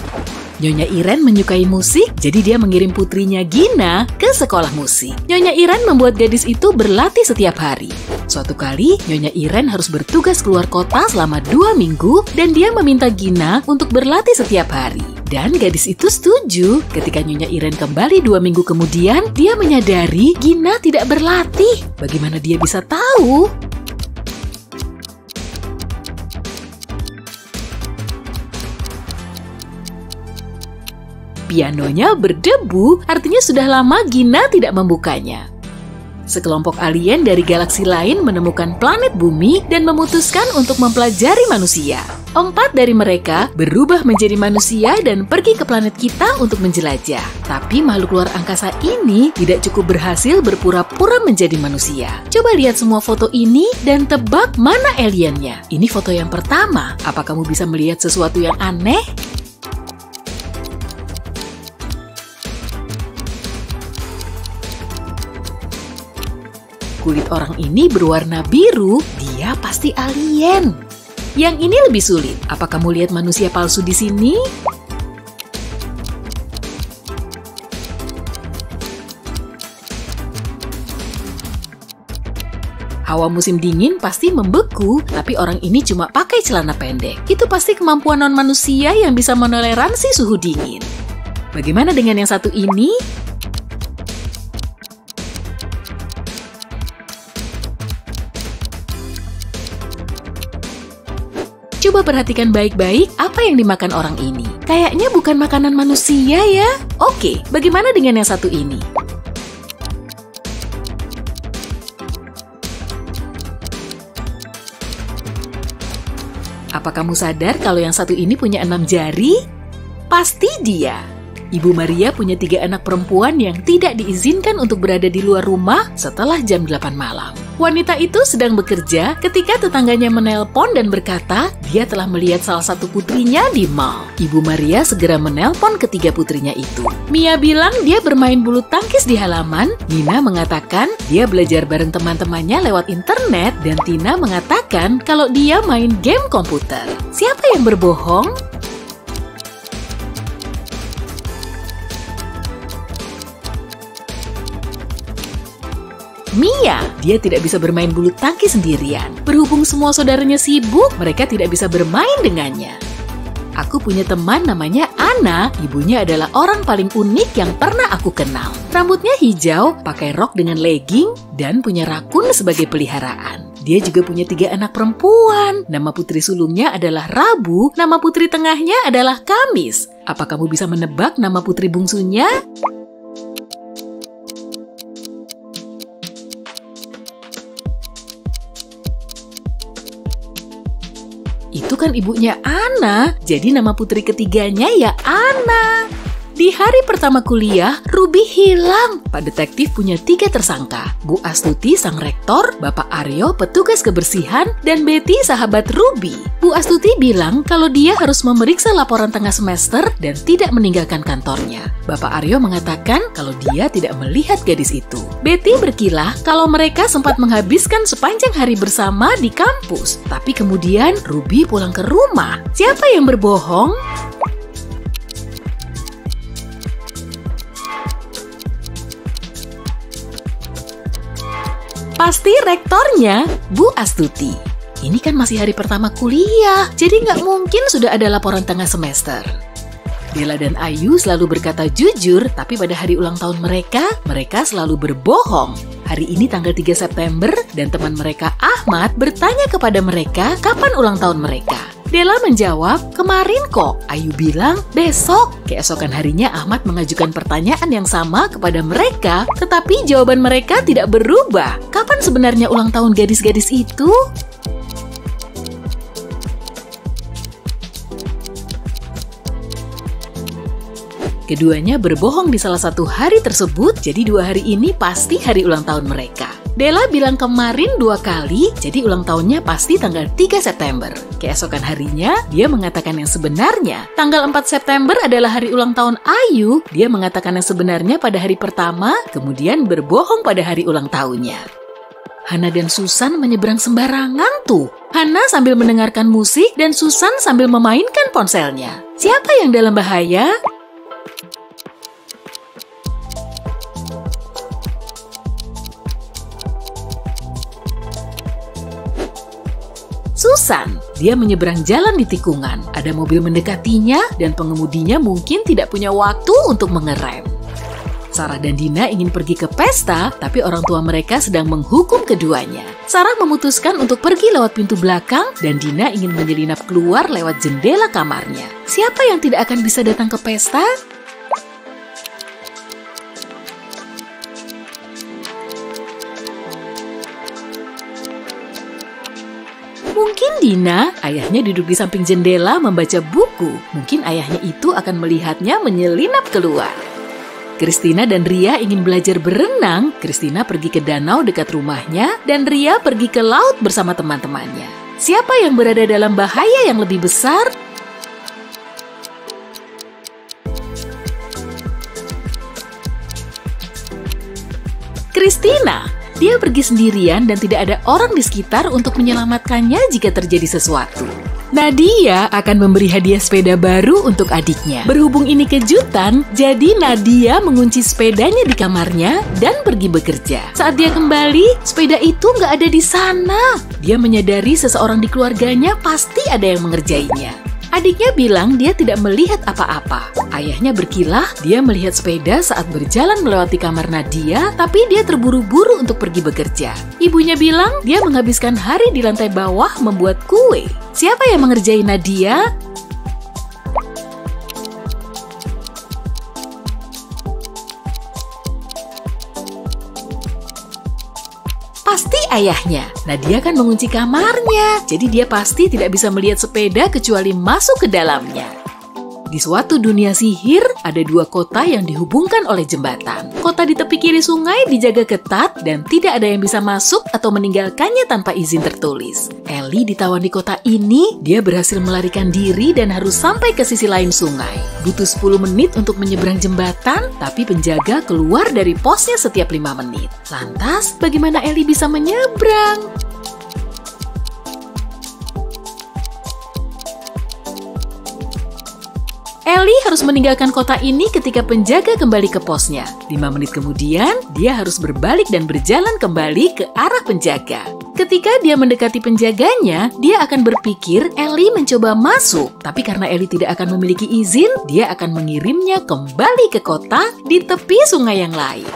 Nyonya Iren menyukai musik, jadi dia mengirim putrinya Gina ke sekolah musik. Nyonya Iren membuat gadis itu berlatih setiap hari. Suatu kali, Nyonya Iren harus bertugas keluar kota selama 2 minggu dan dia meminta Gina untuk berlatih setiap hari. Dan gadis itu setuju. Ketika Nyonya Iren kembali 2 minggu kemudian, dia menyadari Gina tidak berlatih. Bagaimana dia bisa tahu? Pianonya berdebu, artinya sudah lama Gina tidak membukanya. Sekelompok alien dari galaksi lain menemukan planet bumi dan memutuskan untuk mempelajari manusia. 4 dari mereka berubah menjadi manusia dan pergi ke planet kita untuk menjelajah. Tapi makhluk luar angkasa ini tidak cukup berhasil berpura-pura menjadi manusia. Coba lihat semua foto ini dan tebak mana aliennya. Ini foto yang pertama. Apa kamu bisa melihat sesuatu yang aneh? Kulit orang ini berwarna biru, dia pasti alien. Yang ini lebih sulit. Apa kamu lihat manusia palsu di sini? Hawa musim dingin pasti membeku, tapi orang ini cuma pakai celana pendek. Itu pasti kemampuan non-manusia yang bisa menoleransi suhu dingin. Bagaimana dengan yang satu ini? Coba perhatikan baik-baik apa yang dimakan orang ini. Kayaknya bukan makanan manusia ya. Oke, bagaimana dengan yang satu ini? Apa kamu sadar kalau yang satu ini punya 6 jari? Pasti dia. Ibu Maria punya 3 anak perempuan yang tidak diizinkan untuk berada di luar rumah setelah jam 8 malam. Wanita itu sedang bekerja ketika tetangganya menelpon dan berkata dia telah melihat salah satu putrinya di mall. Ibu Maria segera menelpon ketiga putrinya itu. Mia bilang dia bermain bulu tangkis di halaman, Nina mengatakan dia belajar bareng teman-temannya lewat internet, dan Tina mengatakan kalau dia main game komputer. Siapa yang berbohong? Mia, dia tidak bisa bermain bulu tangkis sendirian. Berhubung semua saudaranya sibuk, mereka tidak bisa bermain dengannya. Aku punya teman namanya Anna, ibunya adalah orang paling unik yang pernah aku kenal. Rambutnya hijau, pakai rok dengan legging, dan punya rakun sebagai peliharaan. Dia juga punya 3 anak perempuan. Nama putri sulungnya adalah Rabu, nama putri tengahnya adalah Kamis. Apa kamu bisa menebak nama putri bungsunya? Itu kan ibunya Anna, jadi nama putri ketiganya ya Anna. Di hari pertama kuliah, Ruby hilang. Pak detektif punya 3 tersangka. Bu Astuti, sang rektor, Bapak Aryo, petugas kebersihan, dan Betty, sahabat Ruby. Bu Astuti bilang kalau dia harus memeriksa laporan tengah semester dan tidak meninggalkan kantornya. Bapak Aryo mengatakan kalau dia tidak melihat gadis itu. Betty berkilah kalau mereka sempat menghabiskan sepanjang hari bersama di kampus. Tapi kemudian Ruby pulang ke rumah. Siapa yang berbohong? Pasti rektornya, Bu Astuti. Ini kan masih hari pertama kuliah, jadi nggak mungkin sudah ada laporan tengah semester. Bella dan Ayu selalu berkata jujur, tapi pada hari ulang tahun mereka selalu berbohong. Hari ini tanggal 3 September, dan teman mereka Ahmad bertanya kepada mereka kapan ulang tahun mereka. Della menjawab, kemarin kok. Ayu bilang, besok. Keesokan harinya Ahmad mengajukan pertanyaan yang sama kepada mereka, tetapi jawaban mereka tidak berubah. Kapan sebenarnya ulang tahun gadis-gadis itu? Keduanya berbohong di salah satu hari tersebut, jadi 2 hari ini pasti hari ulang tahun mereka. Della bilang kemarin 2 kali, jadi ulang tahunnya pasti tanggal 3 September. Keesokan harinya, dia mengatakan yang sebenarnya. Tanggal 4 September adalah hari ulang tahun Ayu, dia mengatakan yang sebenarnya pada hari pertama, kemudian berbohong pada hari ulang tahunnya. Hana dan Susan menyeberang sembarangan tuh. Hana sambil mendengarkan musik dan Susan sambil memainkan ponselnya. Siapa yang dalam bahaya? Susan, dia menyeberang jalan di tikungan. Ada mobil mendekatinya dan pengemudinya mungkin tidak punya waktu untuk mengerem. Sarah dan Dina ingin pergi ke pesta, tapi orang tua mereka sedang menghukum keduanya. Sarah memutuskan untuk pergi lewat pintu belakang dan Dina ingin menyelinap keluar lewat jendela kamarnya. Siapa yang tidak akan bisa datang ke pesta? Mungkin Dina, ayahnya duduk di samping jendela membaca buku. Mungkin ayahnya itu akan melihatnya menyelinap keluar. Christina dan Ria ingin belajar berenang. Christina pergi ke danau dekat rumahnya dan Ria pergi ke laut bersama teman-temannya. Siapa yang berada dalam bahaya yang lebih besar? Christina. Dia pergi sendirian dan tidak ada orang di sekitar untuk menyelamatkannya jika terjadi sesuatu. Nadia akan memberi hadiah sepeda baru untuk adiknya. Berhubung ini kejutan, jadi Nadia mengunci sepedanya di kamarnya dan pergi bekerja. Saat dia kembali, sepeda itu nggak ada di sana. Dia menyadari seseorang di keluarganya pasti ada yang mengerjainya. Adiknya bilang dia tidak melihat apa-apa. Ayahnya berkilah dia melihat sepeda saat berjalan melewati kamar Nadia, tapi dia terburu-buru untuk pergi bekerja. Ibunya bilang dia menghabiskan hari di lantai bawah membuat kue. Siapa yang mengerjai Nadia? Pasti ayahnya. Nadia kan mengunci kamarnya, jadi dia pasti tidak bisa melihat sepeda kecuali masuk ke dalamnya. Di suatu dunia sihir, ada dua kota yang dihubungkan oleh jembatan. Kota di tepi kiri sungai dijaga ketat dan tidak ada yang bisa masuk atau meninggalkannya tanpa izin tertulis. Ellie ditawan di kota ini, dia berhasil melarikan diri dan harus sampai ke sisi lain sungai. Butuh 10 menit untuk menyeberang jembatan, tapi penjaga keluar dari posnya setiap 5 menit. Lantas, bagaimana Ellie bisa menyeberang? Ellie harus meninggalkan kota ini ketika penjaga kembali ke posnya. 5 menit kemudian, dia harus berbalik dan berjalan kembali ke arah penjaga. Ketika dia mendekati penjaganya, dia akan berpikir Ellie mencoba masuk. Tapi karena Ellie tidak akan memiliki izin, dia akan mengirimnya kembali ke kota di tepi sungai yang lain.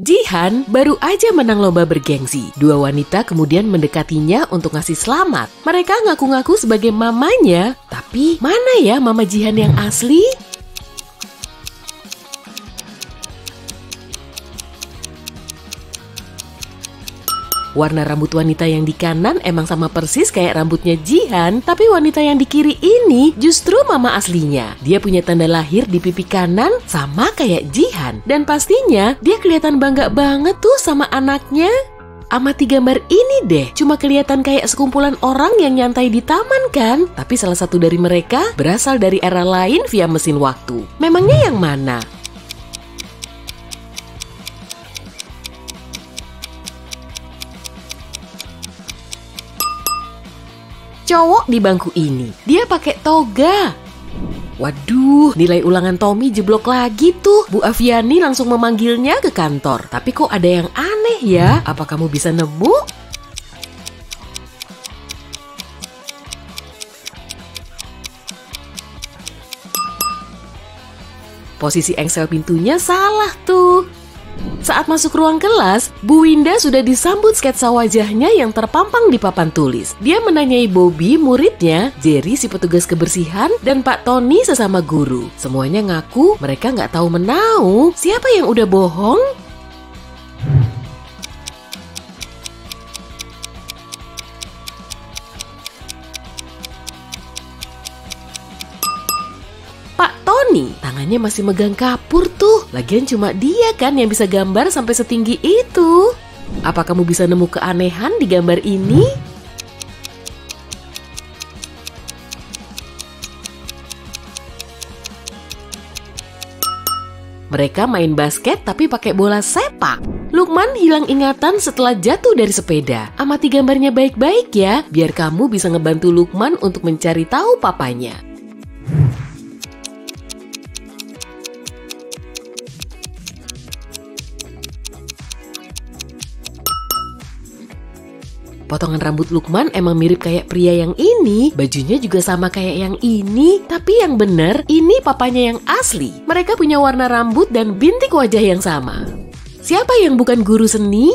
Jihan baru aja menang lomba bergengsi. Dua wanita kemudian mendekatinya untuk ngasih selamat. Mereka ngaku-ngaku sebagai mamanya. Tapi mana ya mama Jihan yang asli? Warna rambut wanita yang di kanan emang sama persis kayak rambutnya Jihan, tapi wanita yang di kiri ini justru mama aslinya. Dia punya tanda lahir di pipi kanan sama kayak Jihan. Dan pastinya dia kelihatan bangga banget tuh sama anaknya. Amati gambar ini deh, cuma kelihatan kayak sekumpulan orang yang nyantai di taman kan? Tapi salah satu dari mereka berasal dari era lain via mesin waktu. Memangnya yang mana? Cowok di bangku ini, dia pakai toga. Waduh, nilai ulangan Tommy jeblok lagi tuh. Bu Aviani langsung memanggilnya ke kantor. Tapi kok ada yang aneh ya? Apa kamu bisa nemu? Posisi engsel pintunya salah tuh. Saat masuk ruang kelas, Bu Winda sudah disambut sketsa wajahnya yang terpampang di papan tulis. Dia menanyai Bobby, muridnya, Jerry si petugas kebersihan, dan Pak Tony sesama guru. Semuanya ngaku mereka nggak tahu menau. Siapa yang udah bohong? Tangannya masih megang kapur tuh. Lagian cuma dia kan yang bisa gambar sampai setinggi itu. Apa kamu bisa nemu keanehan di gambar ini? Mereka main basket tapi pakai bola sepak. Lukman hilang ingatan setelah jatuh dari sepeda. Amati gambarnya baik-baik ya, biar kamu bisa ngebantu Lukman untuk mencari tahu papanya. Potongan rambut Lukman emang mirip kayak pria yang ini. Bajunya juga sama kayak yang ini. Tapi yang bener, ini papanya yang asli. Mereka punya warna rambut dan bintik wajah yang sama. Siapa yang bukan guru seni?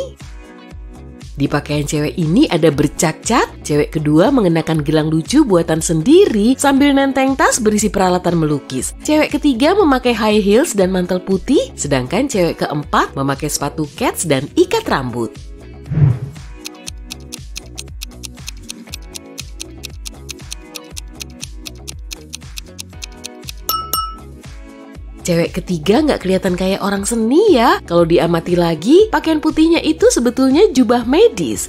Di pakaian cewek ini ada bercak-cak. Cewek kedua mengenakan gelang lucu buatan sendiri sambil nenteng tas berisi peralatan melukis. Cewek ketiga memakai high heels dan mantel putih. Sedangkan cewek keempat memakai sepatu kets dan ikat rambut. Cewek ketiga nggak kelihatan kayak orang seni ya. Kalau diamati lagi, pakaian putihnya itu sebetulnya jubah medis.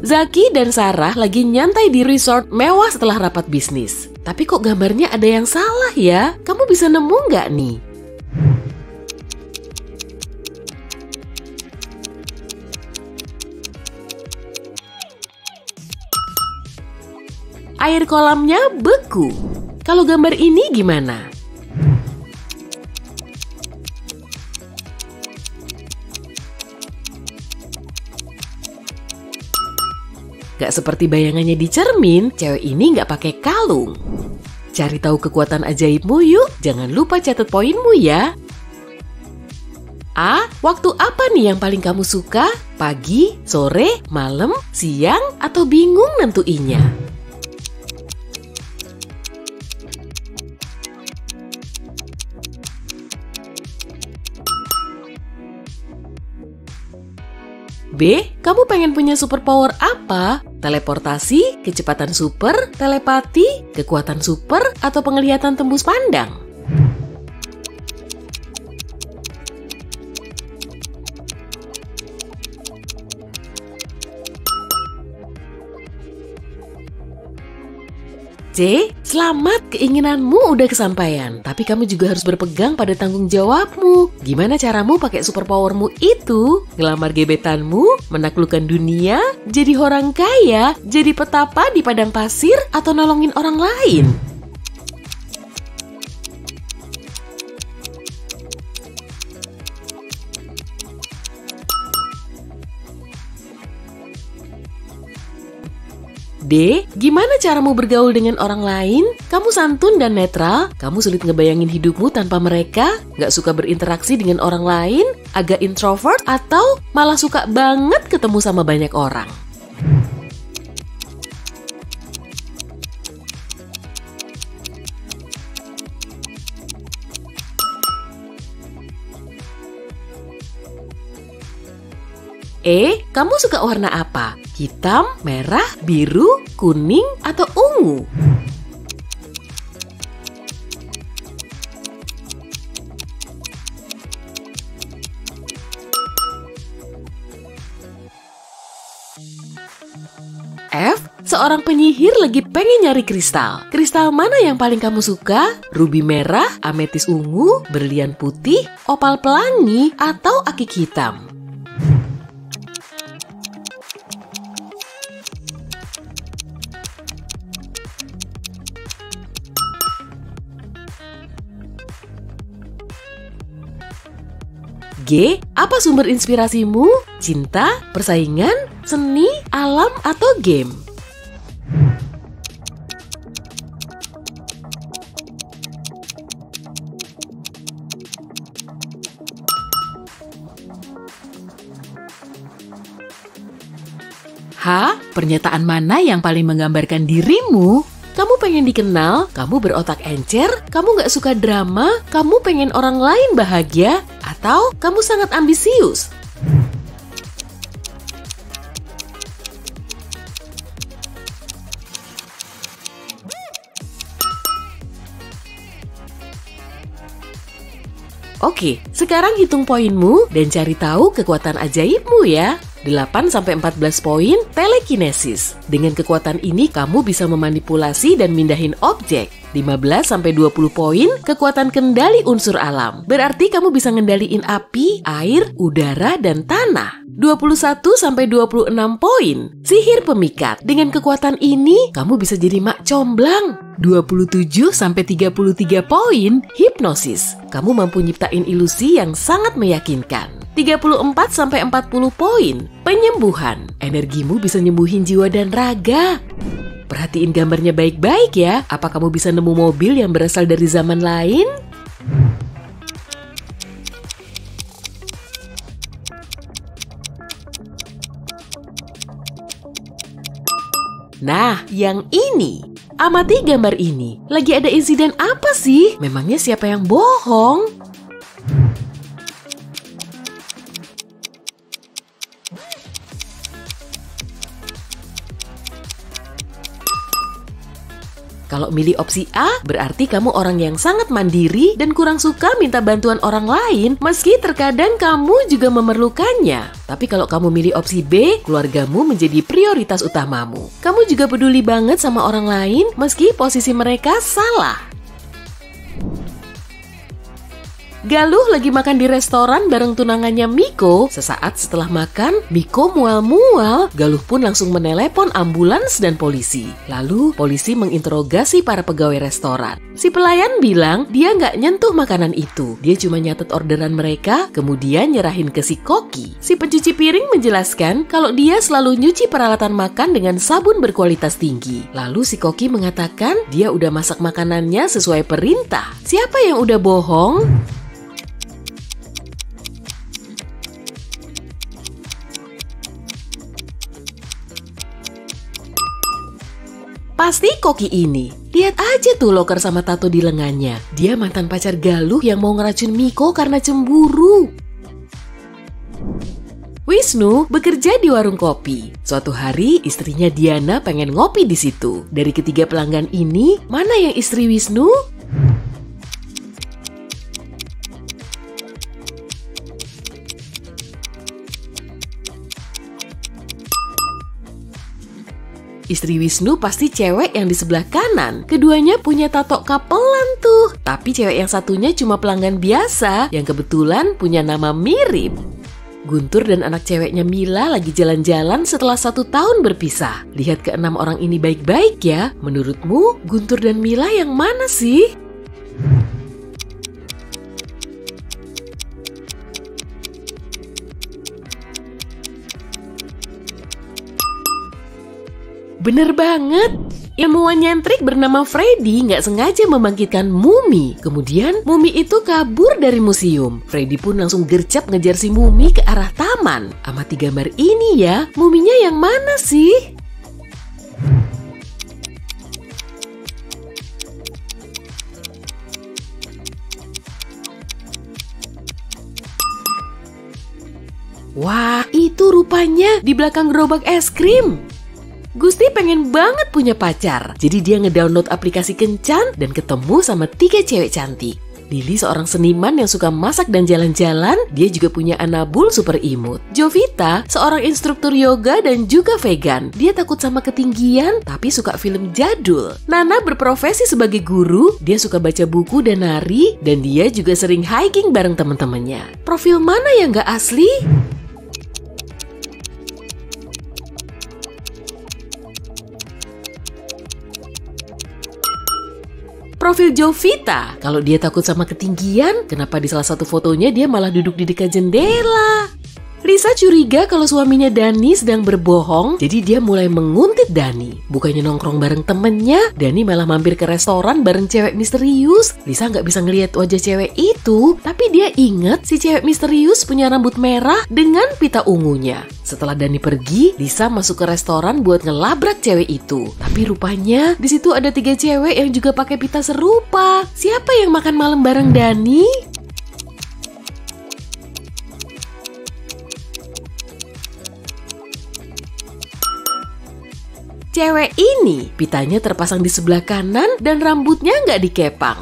Zaki dan Sarah lagi nyantai di resort mewah setelah rapat bisnis. Tapi kok gambarnya ada yang salah ya? Kamu bisa nemu nggak nih? air kolamnya beku. Kalau gambar ini gimana? Gak seperti bayangannya di cermin, cewek ini gak pakai kalung. Cari tahu kekuatan ajaibmu yuk, jangan lupa catat poinmu ya. A. Waktu apa nih yang paling kamu suka? Pagi, sore, malam, siang, atau bingung nentuinnya? B. Kamu pengen punya superpower apa? Teleportasi, kecepatan super, telepati, kekuatan super, atau penglihatan tembus pandang? C. Selamat, keinginanmu udah kesampaian. Tapi kamu juga harus berpegang pada tanggung jawabmu. Gimana caramu pakai superpowermu itu? Ngelamar gebetanmu? Menaklukkan dunia? Jadi orang kaya? Jadi petapa di padang pasir? Atau nolongin orang lain? D. Gimana caramu bergaul dengan orang lain? Kamu santun dan netral? Kamu sulit ngebayangin hidupmu tanpa mereka? Gak suka berinteraksi dengan orang lain? Agak introvert? Atau malah suka banget ketemu sama banyak orang? E. Kamu suka warna apa? Hitam, merah, biru, kuning, atau ungu? F. Seorang penyihir lagi pengen nyari kristal. Kristal mana yang paling kamu suka? Ruby merah, ametis ungu, berlian putih, opal pelangi, atau akik hitam? G. Apa sumber inspirasimu? Cinta, persaingan, seni, alam, atau game? H. Pernyataan mana yang paling menggambarkan dirimu? Kamu pengen dikenal, kamu berotak encer, kamu gak suka drama, kamu pengen orang lain bahagia, atau kamu sangat ambisius? Oke, sekarang hitung poinmu dan cari tahu kekuatan ajaibmu ya. 8-14 poin telekinesis. Dengan kekuatan ini kamu bisa memanipulasi dan mindahin objek. 15-20 poin kekuatan kendali unsur alam. Berarti kamu bisa ngendaliin api, air, udara, dan tanah. 21-26 poin sihir pemikat. Dengan kekuatan ini kamu bisa jadi mak comblang. 27-33 poin hipnosis. Kamu mampu nyiptain ilusi yang sangat meyakinkan. 34-40 poin penyembuhan. Energimu bisa nyembuhin jiwa dan raga. Perhatiin gambarnya baik-baik ya. Apa kamu bisa nemu mobil yang berasal dari zaman lain? Nah, yang ini. Amati gambar ini. Lagi ada insiden apa sih? Memangnya siapa yang bohong? Kalau milih opsi A, berarti kamu orang yang sangat mandiri dan kurang suka minta bantuan orang lain, meski terkadang kamu juga memerlukannya. Tapi kalau kamu milih opsi B, keluargamu menjadi prioritas utamamu. Kamu juga peduli banget sama orang lain, meski posisi mereka salah. Galuh lagi makan di restoran bareng tunangannya Miko. Sesaat setelah makan, Miko mual-mual. Galuh pun langsung menelepon ambulans dan polisi. Lalu polisi menginterogasi para pegawai restoran. Si pelayan bilang dia nggak nyentuh makanan itu. Dia cuma nyatet orderan mereka, kemudian nyerahin ke si koki. Si pencuci piring menjelaskan kalau dia selalu nyuci peralatan makan dengan sabun berkualitas tinggi. Lalu si koki mengatakan dia udah masak makanannya sesuai perintah. Siapa yang udah bohong? Pasti koki ini. Lihat aja tuh loker sama tato di lengannya. Dia mantan pacar Galuh yang mau ngeracun Miko karena cemburu. Wisnu bekerja di warung kopi. Suatu hari istrinya Diana pengen ngopi di situ. Dari ketiga pelanggan ini, mana yang istri Wisnu? Istri Wisnu pasti cewek yang di sebelah kanan. Keduanya punya tato kapelan tuh. Tapi cewek yang satunya cuma pelanggan biasa yang kebetulan punya nama mirip. Guntur dan anak ceweknya Mila lagi jalan-jalan setelah 1 tahun berpisah. Lihat ke-6 orang ini baik-baik ya. Menurutmu Guntur dan Mila yang mana sih? Bener banget. Ilmuwan nyentrik bernama Freddy nggak sengaja membangkitkan mumi. Kemudian mumi itu kabur dari museum. Freddy pun langsung gercep ngejar si mumi ke arah taman. Amati gambar ini ya, muminya yang mana sih? Wah, itu rupanya di belakang gerobak es krim. Gusti pengen banget punya pacar, jadi dia ngedownload aplikasi Kencan dan ketemu sama 3 cewek cantik. Lili seorang seniman yang suka masak dan jalan-jalan, dia juga punya anabul super imut. Jovita seorang instruktur yoga dan juga vegan, dia takut sama ketinggian tapi suka film jadul. Nana berprofesi sebagai guru, dia suka baca buku dan nari, dan dia juga sering hiking bareng teman-temannya. Profil mana yang gak asli? Profil Jovita, kalau dia takut sama ketinggian, kenapa di salah satu fotonya dia malah duduk di dekat jendela? Lisa curiga kalau suaminya Dani sedang berbohong, jadi dia mulai menguntit Dani. Bukannya nongkrong bareng temennya, Dani malah mampir ke restoran bareng cewek misterius. Lisa nggak bisa ngelihat wajah cewek itu, tapi dia ingat si cewek misterius punya rambut merah dengan pita ungunya. Setelah Dani pergi, Lisa masuk ke restoran buat ngelabrak cewek itu. Tapi rupanya di situ ada 3 cewek yang juga pakai pita serupa. Siapa yang makan malam bareng Dani? Cewek ini pitanya terpasang di sebelah kanan dan rambutnya nggak dikepang.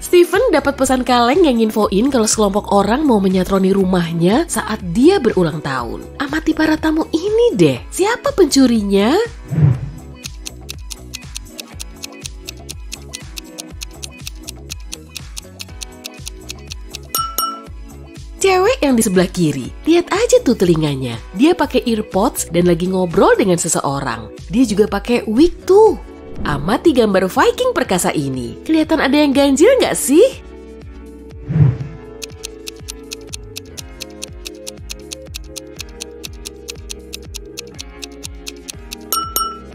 Steven dapat pesan kaleng yang nginfoin kalau sekelompok orang mau menyatroni rumahnya saat dia berulang tahun. Amati para tamu ini deh, siapa pencurinya? Cewek yang di sebelah kiri, lihat aja tuh telinganya. Dia pakai earpods dan lagi ngobrol dengan seseorang. Dia juga pakai wig tuh. Amati gambar Viking perkasa ini. Kelihatan ada yang ganjil nggak sih?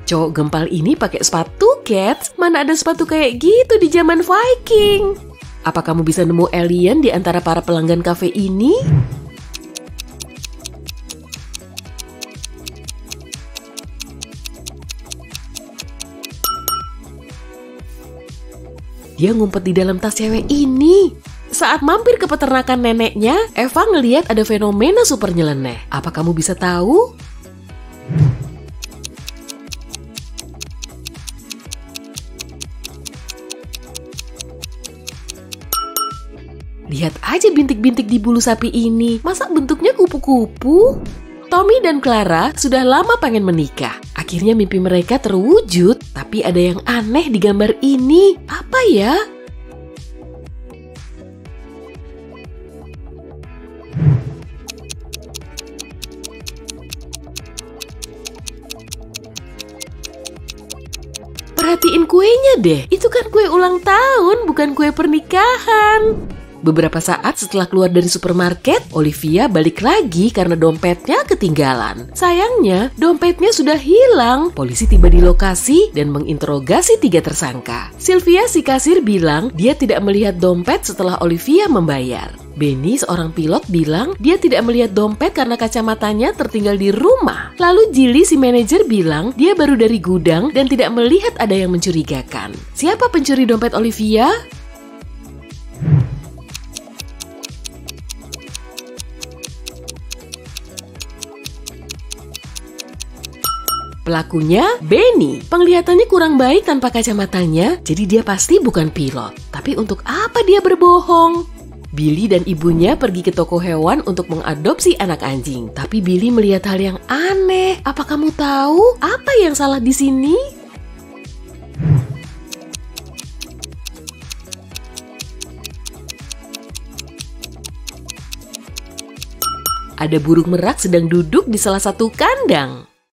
Cowok gempal ini pakai sepatu Keds. Mana ada sepatu kayak gitu di zaman Viking? Apa kamu bisa nemu alien di antara para pelanggan kafe ini? Dia ngumpet di dalam tas cewek ini. Saat mampir ke peternakan neneknya, Eva ngeliat ada fenomena super nyeleneh. Apa kamu bisa tahu? Lihat aja bintik-bintik di bulu sapi ini. Masa bentuknya kupu-kupu? Tommy dan Clara sudah lama pengen menikah. Akhirnya mimpi mereka terwujud. Tapi ada yang aneh di gambar ini. Apa ya? Perhatiin kuenya deh, itu kan kue ulang tahun, bukan kue pernikahan. Beberapa saat setelah keluar dari supermarket, Olivia balik lagi karena dompetnya ketinggalan. Sayangnya, dompetnya sudah hilang. Polisi tiba di lokasi dan menginterogasi 3 tersangka. Sylvia si kasir bilang dia tidak melihat dompet setelah Olivia membayar. Benny, seorang pilot, bilang dia tidak melihat dompet karena kacamatanya tertinggal di rumah. Lalu Jilly, si manajer, bilang dia baru dari gudang dan tidak melihat ada yang mencurigakan. Siapa pencuri dompet Olivia? Pelakunya Benny. Penglihatannya kurang baik tanpa kacamatanya, jadi dia pasti bukan pilot. Tapi untuk apa dia berbohong? Billy dan ibunya pergi ke toko hewan untuk mengadopsi anak anjing. Tapi Billy melihat hal yang aneh. Apa kamu tahu apa yang salah di sini? Ada burung merak sedang duduk di salah satu kandang.